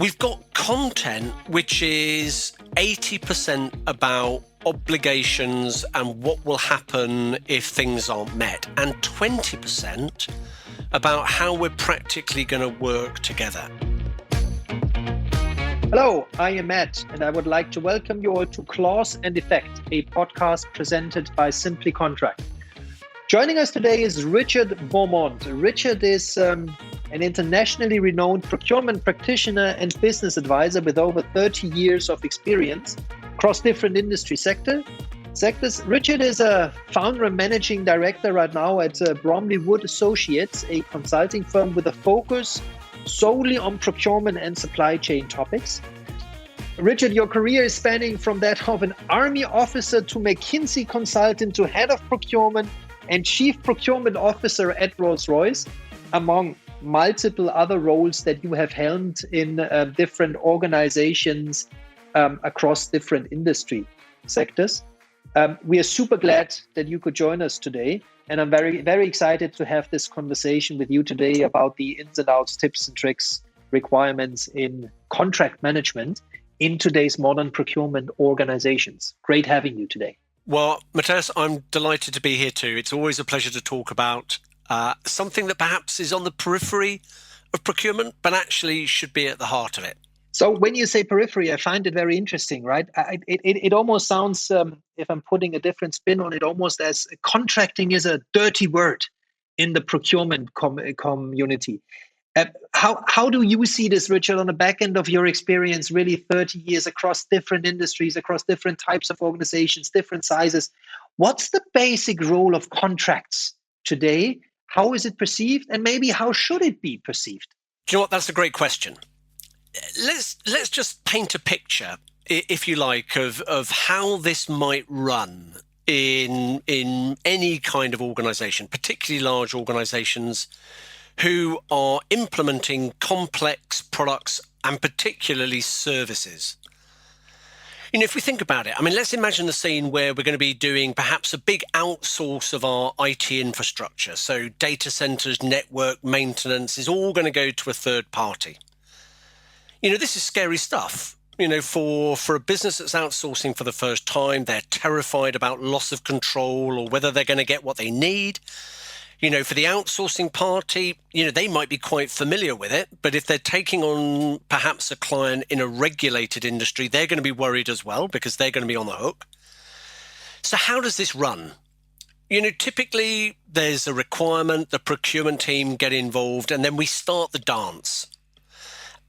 We've got content which is 80% about obligations and what will happen if things aren't met, and 20% about how we're practically going to work together. Hello, I am Matt, and I would like to welcome you all to Clause and Effect, a podcast presented by Simply Contract. Joining us today is Richard Beaumont. Richard is an internationally renowned procurement practitioner and business advisor with over 30 years of experience across different industry sectors. Richard is a founder and managing director right now at Bromley Wood Associates, a consulting firm with a focus solely on procurement and supply chain topics. Richard, your career is spanning from that of an army officer to McKinsey consultant to head of procurement and chief procurement officer at Rolls-Royce, among multiple other roles that you have held in different organizations across different industry sectors. We are super glad that you could join us today. And I'm very, very excited to have this conversation with you today about the ins and outs, tips and tricks, requirements in contract management in today's modern procurement organizations. Great having you today. Well, Matthias, I'm delighted to be here too. It's always a pleasure to talk about something that perhaps is on the periphery of procurement, but actually should be at the heart of it. So when you say periphery, I find it very interesting, right? It almost sounds, if I'm putting a different spin on it, almost as contracting is a dirty word in the procurement community. How do you see this, Richard, on the back end of your experience, really 30 years across different industries, across different types of organizations, different sizes? What's the basic role of contracts today? How is it perceived? And maybe how should it be perceived? Do you know what? That's a great question. Let's just paint a picture, if you like, of how this might run in any kind of organization, particularly large organizations who are implementing complex products and particularly services. You know, if we think about it, I mean, let's imagine the scene where we're going to be doing perhaps a big outsource of our IT infrastructure. So data centers, network maintenance is all going to go to a third party. You know, this is scary stuff. You know, for a business that's outsourcing for the first time, they're terrified about loss of control or whether they're going to get what they need. You know, for the outsourcing party, you know, they might be quite familiar with it, but if they're taking on perhaps a client in a regulated industry, they're going to be worried as well because they're going to be on the hook. So how does this run? You know, typically there's a requirement, the procurement team get involved, and then we start the dance.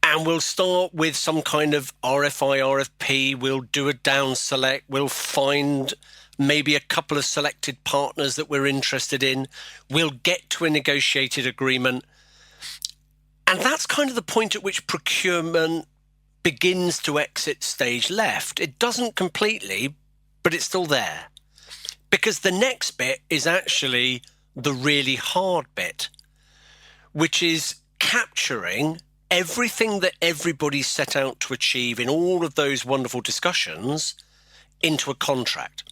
And we'll start with some kind of RFI, RFP. We'll do a down select. We'll find maybe a couple of selected partners that we're interested in. We'll get to a negotiated agreement. And that's kind of the point at which procurement begins to exit stage left. It doesn't completely, but it's still there. Because the next bit is actually the really hard bit, which is capturing everything that everybody set out to achieve in all of those wonderful discussions into a contract.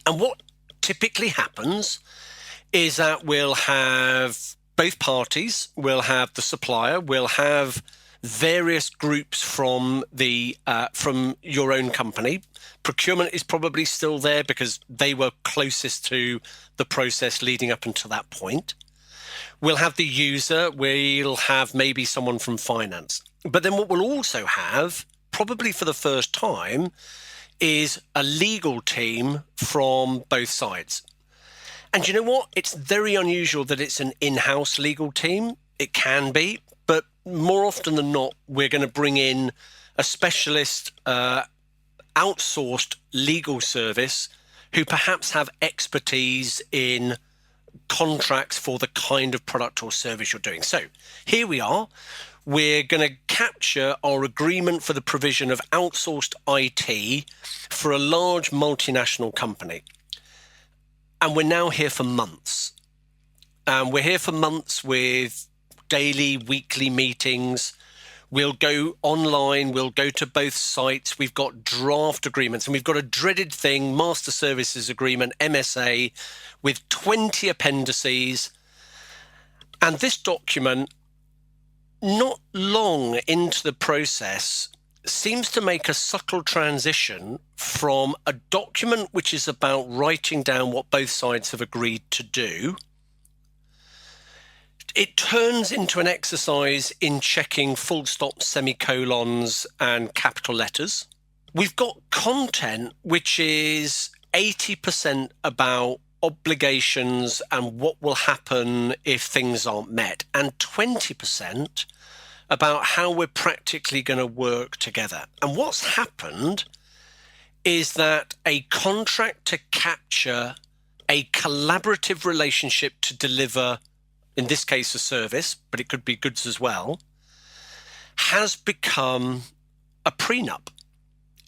And what typically happens is that we'll have both parties, we'll have the supplier, we'll have various groups from your own company. Procurement is probably still there because they were closest to the process leading up until that point. We'll have the user, we'll have maybe someone from finance. But then what we'll also have, probably for the first time, is a legal team from both sides. And you know what? It's very unusual that it's an in-house legal team. It can be, but more often than not, we're going to bring in a specialist outsourced legal service who perhaps have expertise in contracts for the kind of product or service you're doing. So here we are. We're going to capture our agreement for the provision of outsourced IT for a large multinational company. And we're now here for months. We're here for months with daily, weekly meetings. We'll go online, we'll go to both sites. We've got draft agreements, and we've got a dreaded thing, Master Services Agreement, MSA, with 20 appendices. And this document not long into the process, seems to make a subtle transition from a document which is about writing down what both sides have agreed to do. It turns into an exercise in checking full stop, semicolons, and capital letters. We've got content which is 80% about obligations and what will happen if things aren't met, and 20% about how we're practically going to work together. And what's happened is that a contract to capture a collaborative relationship to deliver, in this case, a service, but it could be goods as well, has become a prenup.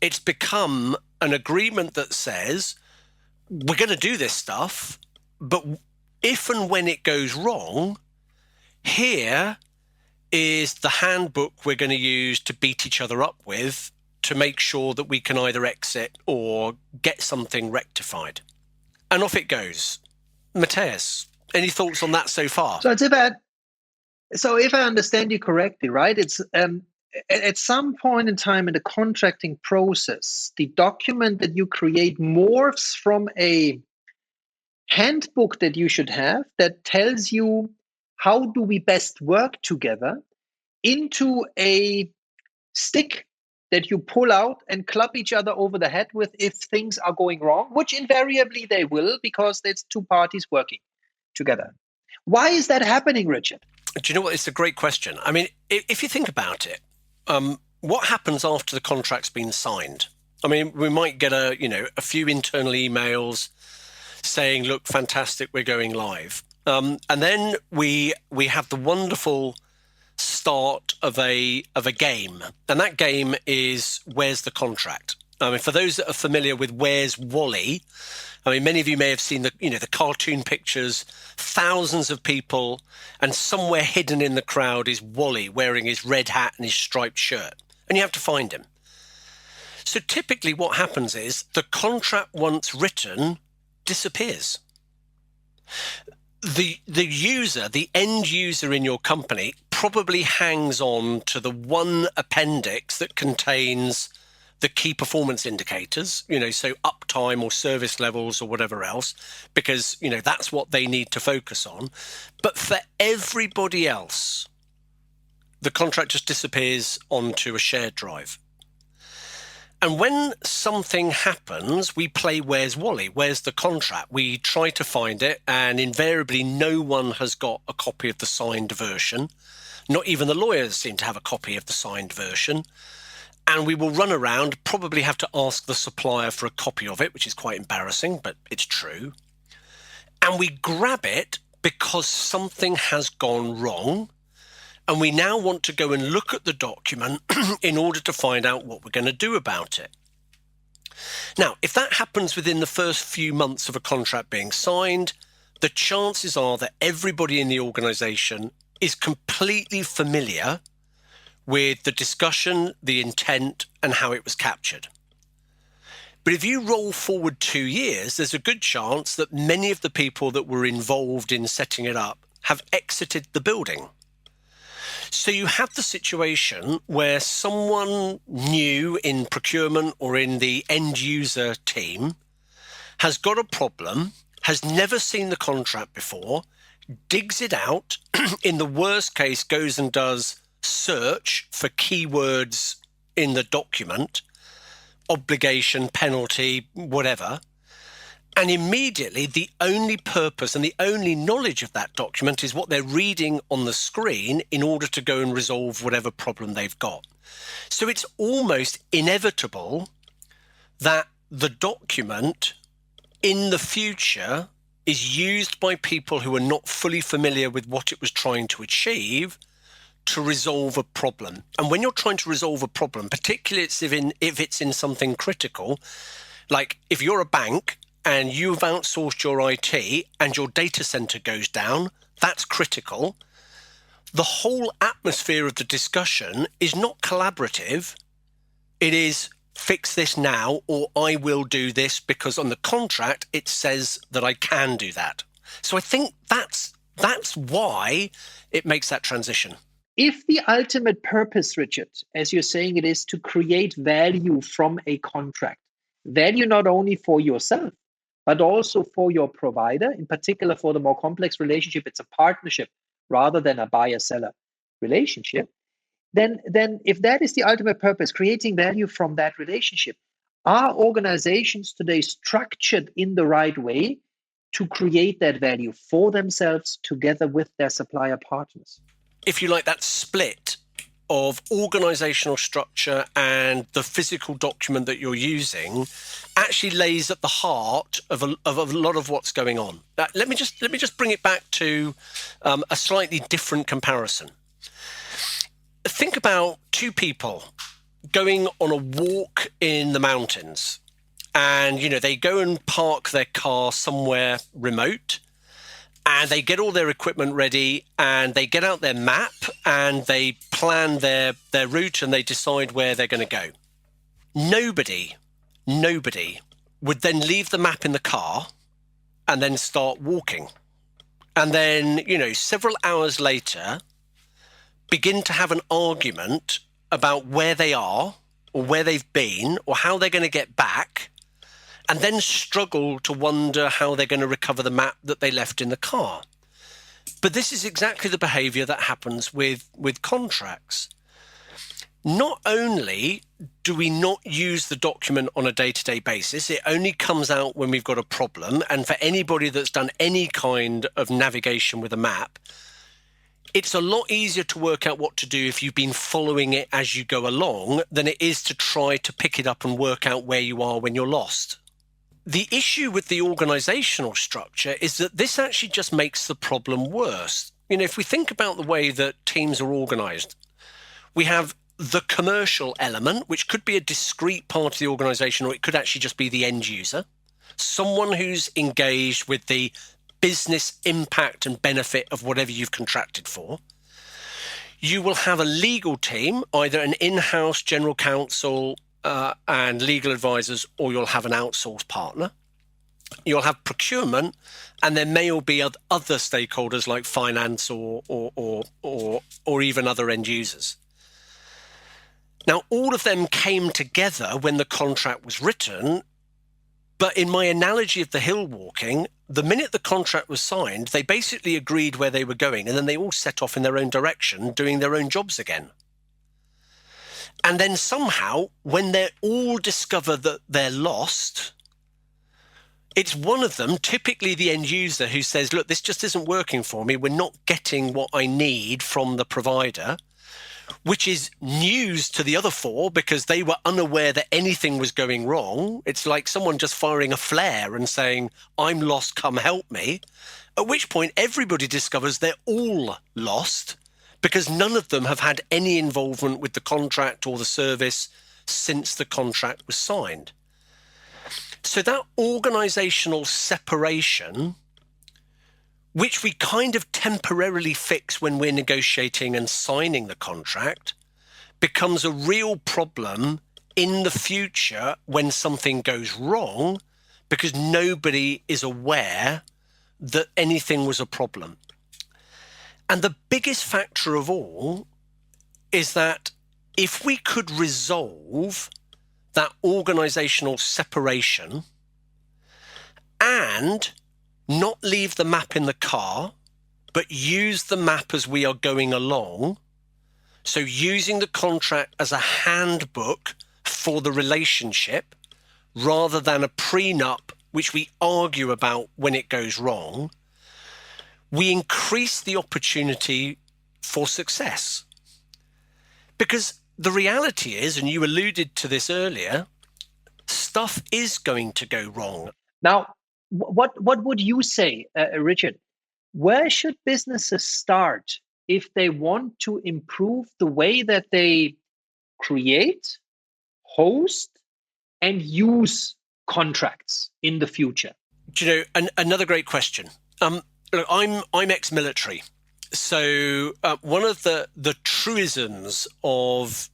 It's become an agreement that says, we're going to do this stuff, but if and when it goes wrong, here is the handbook we're going to use to beat each other up with to make sure that we can either exit or get something rectified. And off it goes. Matthias, any thoughts on that so far? So if I understand you correctly, right, it's at some point in time in the contracting process, the document that you create morphs from a handbook that you should have that tells you how do we best work together into a stick that you pull out and club each other over the head with if things are going wrong, which invariably they will because it's two parties working together. Why is that happening, Richard? Do you know what? It's a great question. I mean, if you think about it, what happens after the contract's been signed? I mean, we might get a few internal emails saying, look, fantastic, we're going live. And then we have the wonderful start of a game. And that game is Where's the Contract? I mean, for those that are familiar with Where's Wally, I mean, many of you may have seen the cartoon pictures, thousands of people, and somewhere hidden in the crowd is Wally wearing his red hat and his striped shirt. And you have to find him. So typically what happens is the contract, once written, disappears. The user, the end user in your company, probably hangs on to the one appendix that contains the key performance indicators, so uptime or service levels or whatever else, because, that's what they need to focus on. But for everybody else, the contract just disappears onto a shared drive. And when something happens, we play Where's Wally? Where's the contract? We try to find it, and invariably no one has got a copy of the signed version. Not even the lawyers seem to have a copy of the signed version. And we will run around, probably have to ask the supplier for a copy of it, which is quite embarrassing, but it's true. And we grab it because something has gone wrong. And we now want to go and look at the document in order to find out what we're going to do about it. Now, if that happens within the first few months of a contract being signed, the chances are that everybody in the organization is completely familiar with the discussion, the intent, and how it was captured. But if you roll forward 2 years, there's a good chance that many of the people that were involved in setting it up have exited the building. So you have the situation where someone new in procurement or in the end user team has got a problem, has never seen the contract before, digs it out, in the worst case goes and does search for keywords in the document, obligation, penalty, whatever, and immediately the only purpose and the only knowledge of that document is what they're reading on the screen in order to go and resolve whatever problem they've got. So it's almost inevitable that the document in the future is used by people who are not fully familiar with what it was trying to achieve to resolve a problem. And when you're trying to resolve a problem, particularly if it's in something critical, like if you're a bank and you've outsourced your IT and your data center goes down, that's critical. The whole atmosphere of the discussion is not collaborative. It is fix this now or I will do this because on the contract it says that I can do that. So I think that's why it makes that transition. If the ultimate purpose, Richard, as you're saying, it is to create value from a contract, value not only for yourself, but also for your provider, in particular for the more complex relationship, it's a partnership rather than a buyer-seller relationship, then if that is the ultimate purpose, creating value from that relationship, are organizations today structured in the right way to create that value for themselves together with their supplier partners? If you like, that split of organizational structure and the physical document that you're using actually lays at the heart of a lot of what's going on. Let me just bring it back to a slightly different comparison. Think about two people going on a walk in the mountains, and they go and park their car somewhere remote, and they get all their equipment ready, and they get out their map, and they plan their route, and they decide where they're going to go. Nobody would then leave the map in the car and then start walking. And then, several hours later, begin to have an argument about where they are or where they've been or how they're going to get back, and then struggle to wonder how they're going to recover the map that they left in the car. But this is exactly the behavior that happens with contracts. Not only do we not use the document on a day-to-day basis, it only comes out when we've got a problem. And for anybody that's done any kind of navigation with a map, it's a lot easier to work out what to do if you've been following it as you go along than it is to try to pick it up and work out where you are when you're lost. The issue with the organizational structure is that this actually just makes the problem worse. If we think about the way that teams are organized, we have the commercial element, which could be a discrete part of the organization, or it could actually just be the end user, someone who's engaged with the business impact and benefit of whatever you've contracted for. You will have a legal team, either an in-house general counsel and legal advisors, or you'll have an outsourced partner. You'll have procurement, and there may all be other stakeholders like finance or even other end users. Now, all of them came together when the contract was written, but in my analogy of the hill walking, the minute the contract was signed, they basically agreed where they were going, and then they all set off in their own direction, doing their own jobs again. And then somehow, when they all discover that they're lost, it's one of them, typically the end user, who says, look, this just isn't working for me. We're not getting what I need from the provider, which is news to the other four because they were unaware that anything was going wrong. It's like someone just firing a flare and saying, I'm lost, come help me. At which point everybody discovers they're all lost because none of them have had any involvement with the contract or the service since the contract was signed. So that organizational separation, which we kind of temporarily fix when we're negotiating and signing the contract, becomes a real problem in the future when something goes wrong because nobody is aware that anything was a problem. And the biggest factor of all is that if we could resolve that organizational separation and not leave the map in the car, but use the map as we are going along, so using the contract as a handbook for the relationship rather than a prenup, which we argue about when it goes wrong, we increase the opportunity for success. Because the reality is, and you alluded to this earlier, stuff is going to go wrong. Now, what would you say, Richard? Where should businesses start if they want to improve the way that they create, host, and use contracts in the future? Another great question. Look, I'm ex-military, so one of the truisms of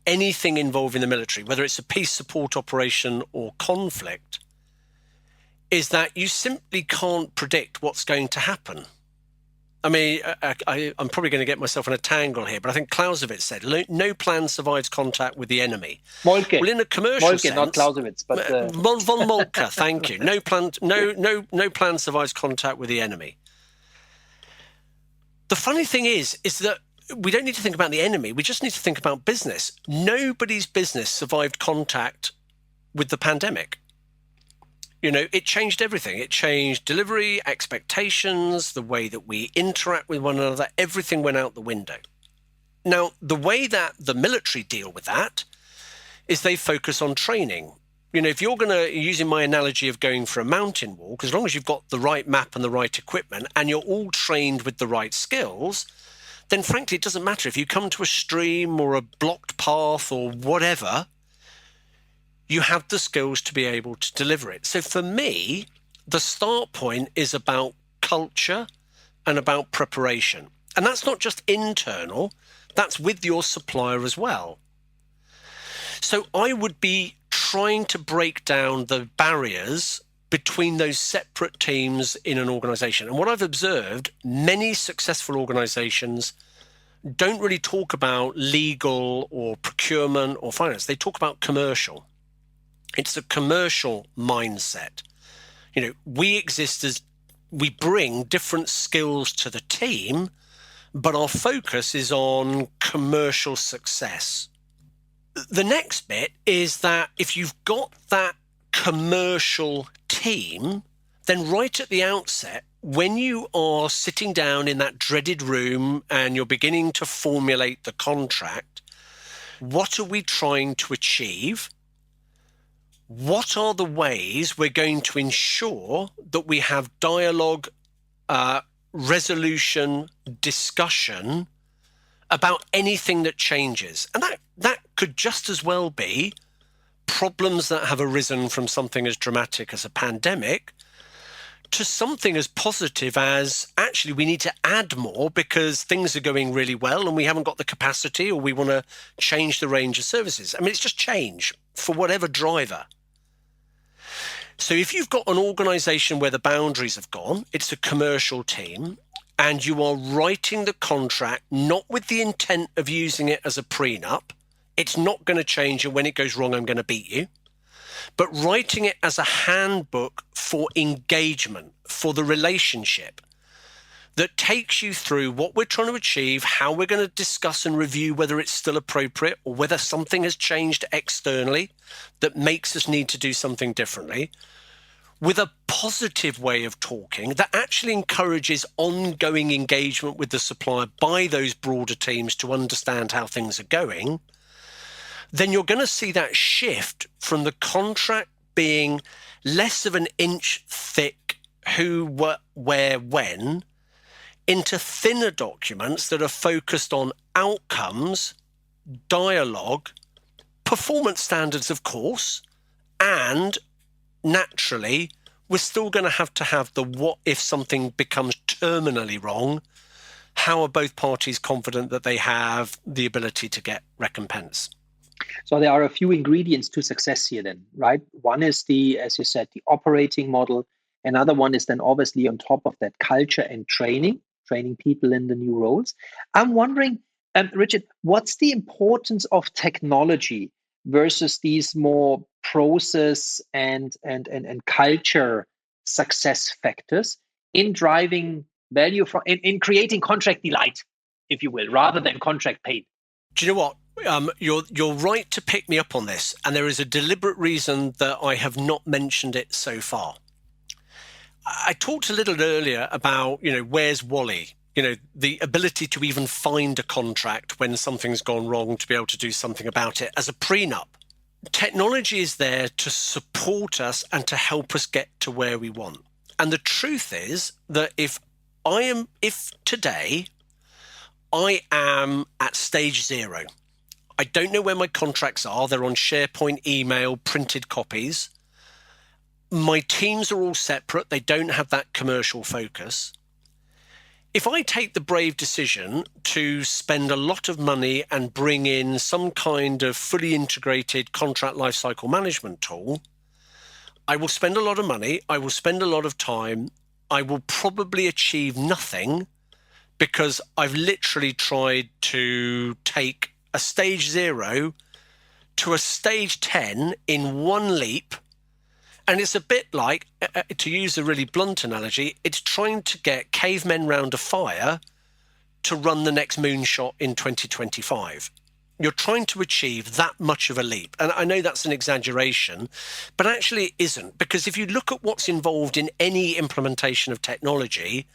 anything involving the military, whether it's a peace support operation or conflict, is that you simply can't predict what's going to happen. I mean, I'm probably going to get myself in a tangle here, but I think Clausewitz said, no plan survives contact with the enemy. Moltke. Well, in a commercial Moltke, sense, not Clausewitz, but von Moltke, thank you. No plan survives contact with the enemy. The funny thing is that we don't need to think about the enemy. We just need to think about business. Nobody's business survived contact with the pandemic. You know, it changed everything. It changed delivery, expectations, the way that we interact with one another. Everything went out the window. Now, the way that the military deal with that is they focus on training. You know, if you're going to, using my analogy of going for a mountain walk, as long as you've got the right map and the right equipment and you're all trained with the right skills, then frankly, it doesn't matter if you come to a stream or a blocked path or whatever, you have the skills to be able to deliver it. So for me, the start point is about culture and about preparation. And that's not just internal, that's with your supplier as well. So I would be trying to break down the barriers between those separate teams in an organization. And what I've observed, many successful organizations don't really talk about legal or procurement or finance. They talk about commercial. It's a commercial mindset. You know, we bring different skills to the team, but our focus is on commercial success. The next bit is that if you've got that commercial team, then right at the outset, when you are sitting down in that dreaded room and you're beginning to formulate the contract, what are we trying to achieve? What are the ways we're going to ensure that we have dialogue, resolution, discussion about anything that changes? And that could just as well be problems that have arisen from something as dramatic as a pandemic to something as positive as actually we need to add more because things are going really well and we haven't got the capacity, or we want to change the range of services. I mean, it's just change for whatever driver. So if you've got an organization where the boundaries have gone, it's a commercial team, and you are writing the contract not with the intent of using it as a prenup, it's not going to change, and when it goes wrong, I'm going to beat you, but writing it as a handbook for engagement, for the relationship, that takes you through what we're trying to achieve, how we're going to discuss and review whether it's still appropriate or whether something has changed externally that makes us need to do something differently, with a positive way of talking that actually encourages ongoing engagement with the supplier by those broader teams to understand how things are going, then you're going to see that shift from the contract being less of an inch thick who, what, where, when, into thinner documents that are focused on outcomes, dialogue, performance standards, of course, and naturally, we're still going to have the what if something becomes terminally wrong. How are both parties confident that they have the ability to get recompense? So there are a few ingredients to success here then, right? One is as you said, the operating model. Another one is then obviously on top of that, culture and training people in the new roles. I'm wondering, Richard, what's the importance of technology versus these more process and culture success factors in driving value in creating contract delight, if you will, rather than contract pain? Do you know what? You're right to pick me up on this, and there is a deliberate reason that I have not mentioned it so far. I talked a little earlier about, where's Wally? The ability to even find a contract when something's gone wrong, to be able to do something about it as a prenup. Technology is there to support us and to help us get to where we want. And the truth is that if today I am at stage 0, I don't know where my contracts are. They're on SharePoint, email, printed copies. My teams are all separate. They don't have that commercial focus. If I take the brave decision to spend a lot of money and bring in some kind of fully integrated contract lifecycle management tool, I will spend a lot of money. I will spend a lot of time. I will probably achieve nothing because I've literally tried to take a stage 0 to a stage 10 in one leap. And it's a bit like, to use a really blunt analogy, it's trying to get cavemen round a fire to run the next moonshot in 2025. You're trying to achieve that much of a leap. And I know that's an exaggeration, but actually it isn't. Because if you look at what's involved in any implementation of technology,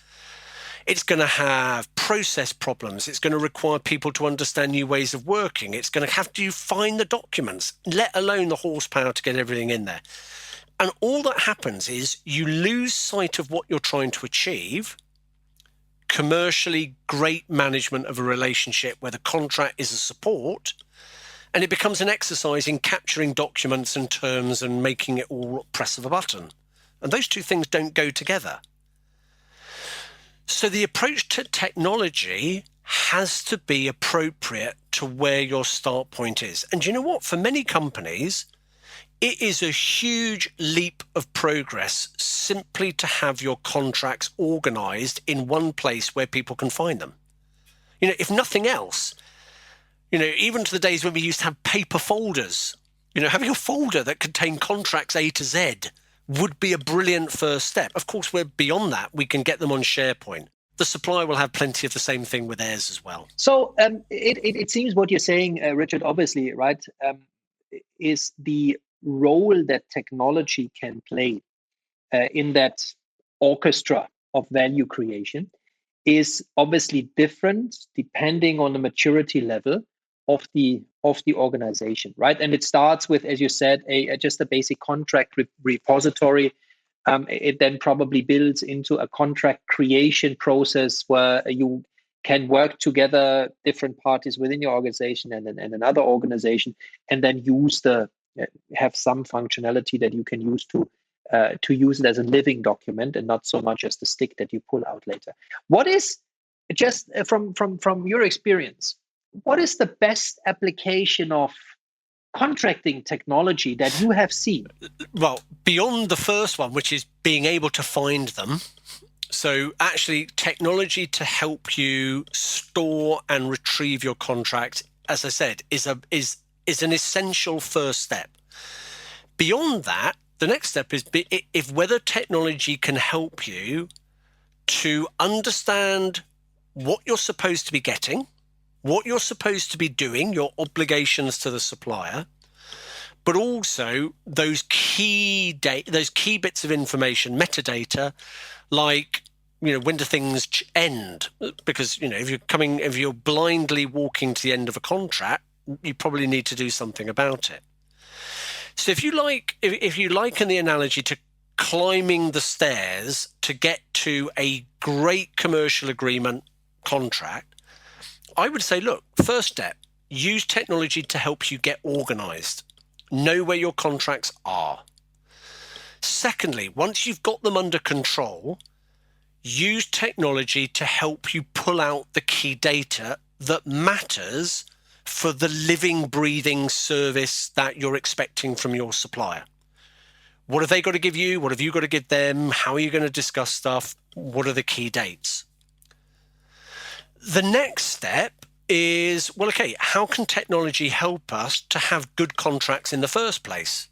it's going to have process problems. It's going to require people to understand new ways of working. It's going to have to find the documents, let alone the horsepower to get everything in there. And all that happens is you lose sight of what you're trying to achieve. Commercially great management of a relationship where the contract is a support, and it becomes an exercise in capturing documents and terms and making it all press of a button. And those two things don't go together. So the approach to technology has to be appropriate to where your start point is. And you know what? For many companies, it is a huge leap of progress simply to have your contracts organized in one place where people can find them. You know, if nothing else, you know, even to the days when we used to have paper folders, you know, having a folder that contained contracts A to Z would be a brilliant first step. Of course, we're beyond that. We can get them on SharePoint. The supplier will have plenty of the same thing with theirs as well. So it seems what you're saying, Richard, obviously, right, is the role that technology can play in that orchestra of value creation is obviously different depending on the maturity level of the organization, right? And it starts with, as you said, just a basic contract repository. It then probably builds into a contract creation process where you can work together, different parties within your organization and another organization, and then have some functionality that you can use to use it as a living document and not so much as the stick that you pull out later. What is, just from your experience, what is the best application of contracting technology that you have seen? Well, beyond the first one, which is being able to find them. So actually technology to help you store and retrieve your contract, as I said, is an essential first step. Beyond that, the next step is if whether technology can help you to understand what you're supposed to be getting, what you're supposed to be doing, your obligations to the supplier, but also those key bits of information, metadata, like, you know, when do things end? Because, you know, if you're blindly walking to the end of a contract, you probably need to do something about it. So if you liken the analogy to climbing the stairs to get to a great commercial agreement contract, I would say, look, first step, use technology to help you get organized. Know where your contracts are. Secondly, once you've got them under control, use technology to help you pull out the key data that matters for the living, breathing service that you're expecting from your supplier. What have they got to give you? What have you got to give them? How are you going to discuss stuff? What are the key dates? The next step is, well, okay, how can technology help us to have good contracts in the first place?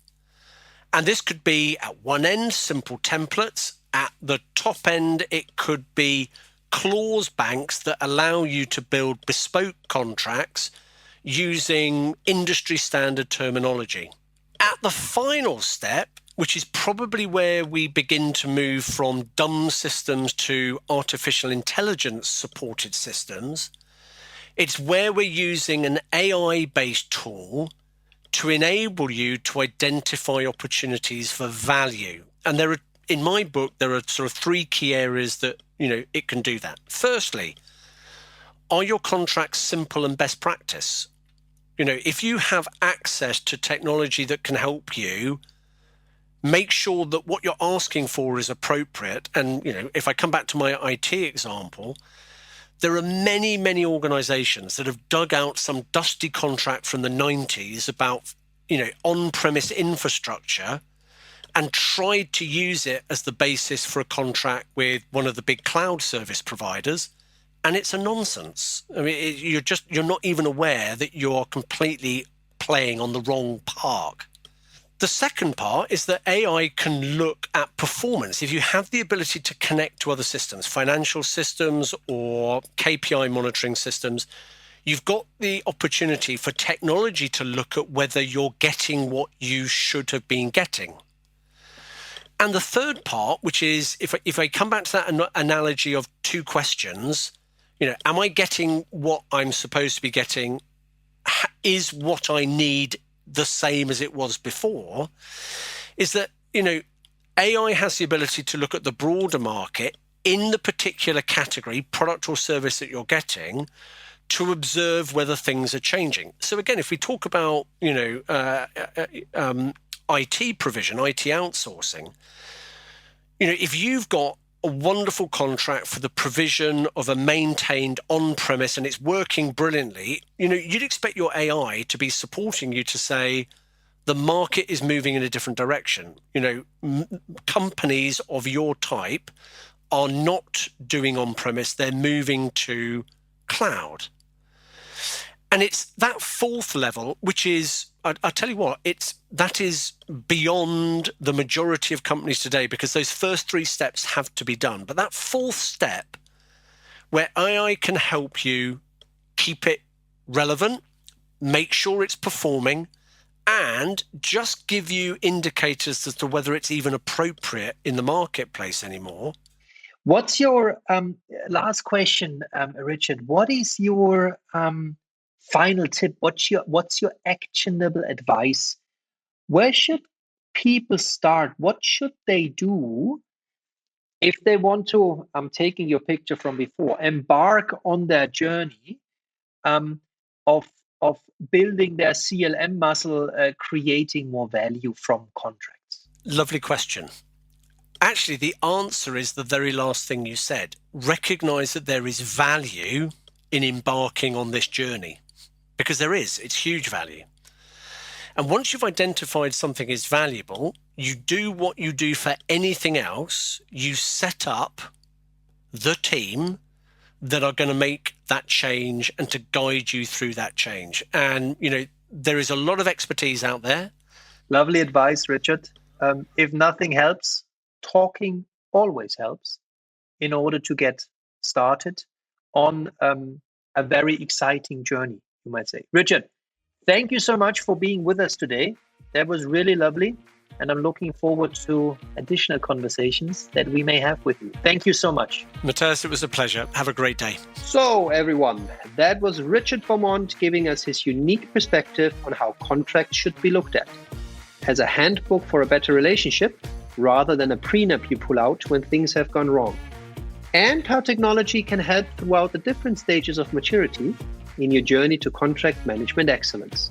And this could be at one end, simple templates. At the top end, it could be clause banks that allow you to build bespoke contracts using industry standard terminology. At the final step, which is probably where we begin to move from dumb systems to artificial intelligence supported systems, it's where we're using an AI-based tool to enable you to identify opportunities for value. And in my book, there are sort of three key areas that, you know, it can do that. Firstly, are your contracts simple and best practice? You know, if you have access to technology that can help you, make sure that what you're asking for is appropriate. And, you know, if I come back to my IT example, there are many, many organizations that have dug out some dusty contract from the 90s about, you know, on-premise infrastructure and tried to use it as the basis for a contract with one of the big cloud service providers. And it's a nonsense. I mean, you're not even aware that you're completely playing on the wrong park. The second part is that AI can look at performance. If you have the ability to connect to other systems, financial systems or KPI monitoring systems, you've got the opportunity for technology to look at whether you're getting what you should have been getting. And the third part, which is, if I come back to that analogy of two questions, am I getting what I'm supposed to be getting? Is what I need the same as it was before? Is that, AI has the ability to look at the broader market in the particular category, product or service that you're getting, to observe whether things are changing. So again, if we talk about, IT provision, IT outsourcing, if you've got a wonderful contract for the provision of a maintained on-premise and it's working brilliantly, you'd expect your AI to be supporting you to say the market is moving in a different direction. Companies of your type are not doing on-premise, they're moving to cloud. And it's that fourth level, which is, I'll tell you what, that is beyond the majority of companies today, because those first three steps have to be done. But that fourth step, where AI can help you keep it relevant, make sure it's performing, and just give you indicators as to whether it's even appropriate in the marketplace anymore. What's your last question, Richard? What is your final tip? What's your actionable advice? Where should people start? What should they do if they want to, I'm taking your picture from before, embark on their journey of building their CLM muscle, creating more value from contracts? Lovely question. Actually, the answer is the very last thing you said. Recognize that there is value in embarking on this journey, because it's huge value. And once you've identified something is valuable, you do what you do for anything else. You set up the team that are going to make that change and to guide you through that change. And, there is a lot of expertise out there. Lovely advice, Richard. If nothing helps, talking always helps in order to get started on a very exciting journey, you might say. Richard, thank you so much for being with us today. That was really lovely. And I'm looking forward to additional conversations that we may have with you. Thank you so much. Matthias, it was a pleasure. Have a great day. So, everyone, that was Richard Beaumont giving us his unique perspective on how contracts should be looked at as a handbook for a better relationship, rather than a prenup you pull out when things have gone wrong, and how technology can help throughout the different stages of maturity in your journey to contract management excellence.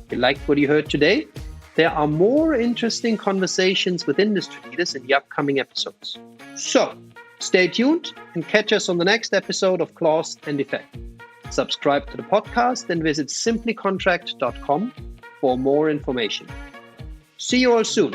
If you liked what you heard today, there are more interesting conversations with industry leaders in the upcoming episodes. So, stay tuned and catch us on the next episode of Clause and Effect. Subscribe to the podcast and visit simplycontract.com for more information. See you all soon.